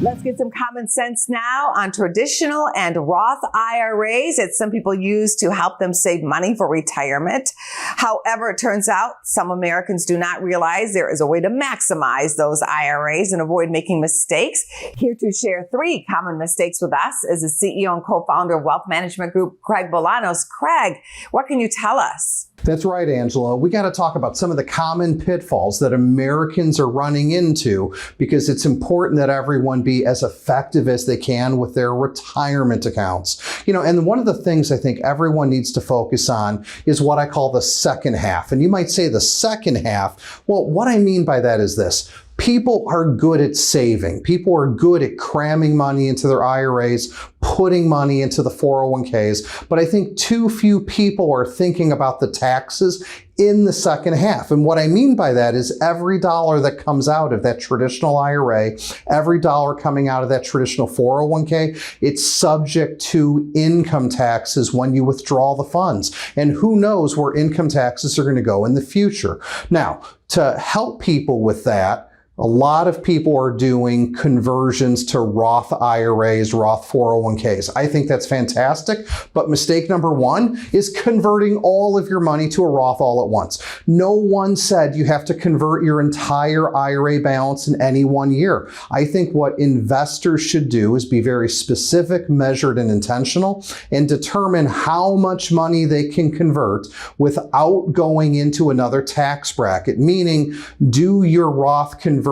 Let's get some common sense now on traditional and Roth IRAs that some people use to help them save money for retirement. However, it turns out some Americans do not realize there is a way to maximize those IRAs and avoid making mistakes. Here to share 3 common mistakes with us is the CEO and co-founder of wealth management group, Craig Bolanos. Craig, what can you tell us? That's right, Angela. We got to talk about some of the common pitfalls that Americans are running into, because it's important that everyone be as effective as they can with their retirement accounts. And one of the things I think everyone needs to focus on is what I call the second half. And you might say the second half. Well, what I mean by that is this. People are good at saving. People are good at cramming money into their IRAs, putting money into the 401ks. But I think too few people are thinking about the taxes in the second half. And what I mean by that is every dollar that comes out of that traditional IRA, every dollar coming out of that traditional 401k, it's subject to income taxes when you withdraw the funds. And who knows where income taxes are going to go in the future. Now, to help people with that, a lot of people are doing conversions to Roth IRAs, Roth 401ks. I think that's fantastic, but mistake number 1 is converting all of your money to a Roth all at once. No one said you have to convert your entire IRA balance in any one year. I think what investors should do is be very specific, measured, and intentional, and determine how much money they can convert without going into another tax bracket, meaning do your Roth conversions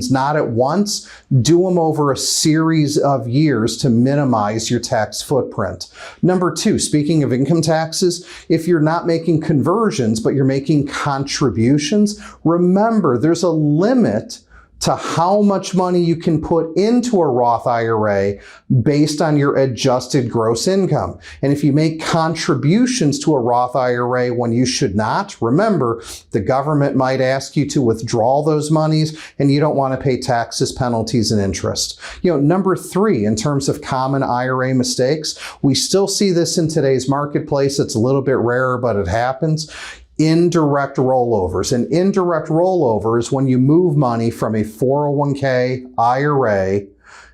not at once, do them over a series of years to minimize your tax footprint. Number 2, speaking of income taxes, if you're not making conversions, but you're making contributions, remember there's a limit to how much money you can put into a Roth IRA based on your adjusted gross income. And if you make contributions to a Roth IRA when you should not, remember, the government might ask you to withdraw those monies and you don't want to pay taxes, penalties, and interest. Number 3, in terms of common IRA mistakes, we still see this in today's marketplace. It's a little bit rarer, but it happens. Indirect rollovers. An indirect rollover is when you move money from a 401k IRA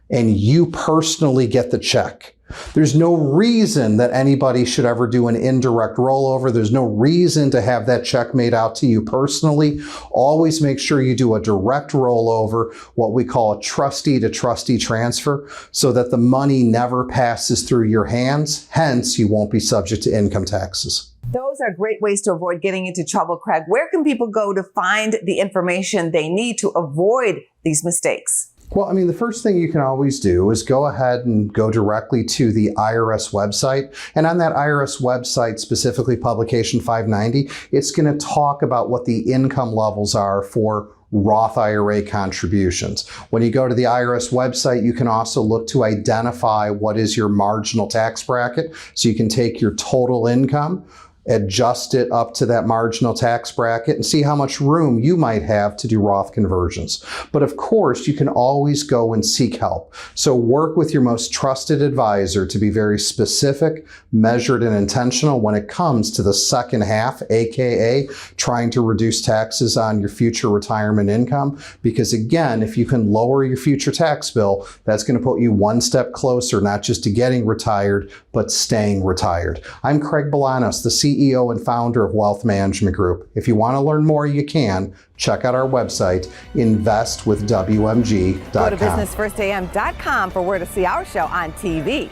and you personally get the check. There's no reason that anybody should ever do an indirect rollover. There's no reason to have that check made out to you personally. Always make sure you do a direct rollover, what we call a trustee to trustee transfer, so that the money never passes through your hands. Hence, you won't be subject to income taxes. Those are great ways to avoid getting into trouble, Craig. Where can people go to find the information they need to avoid these mistakes? Well, the first thing you can always do is go ahead and go directly to the IRS website. And on that IRS website, specifically publication 590, it's going to talk about what the income levels are for Roth IRA contributions. When you go to the IRS website, you can also look to identify what is your marginal tax bracket. So you can take your total income, adjust it up to that marginal tax bracket, and see how much room you might have to do Roth conversions. But of course, you can always go and seek help. So work with your most trusted advisor to be very specific, measured, and intentional when it comes to the second half, aka trying to reduce taxes on your future retirement income. Because again, if you can lower your future tax bill, that's going to put you one step closer, not just to getting retired, but staying retired. I'm Craig Bolanos, the CEO and founder of Wealth Management Group. If you want to learn more, you can. Check out our website, investwithwmg.com. Go to businessfirstam.com for where to see our show on TV.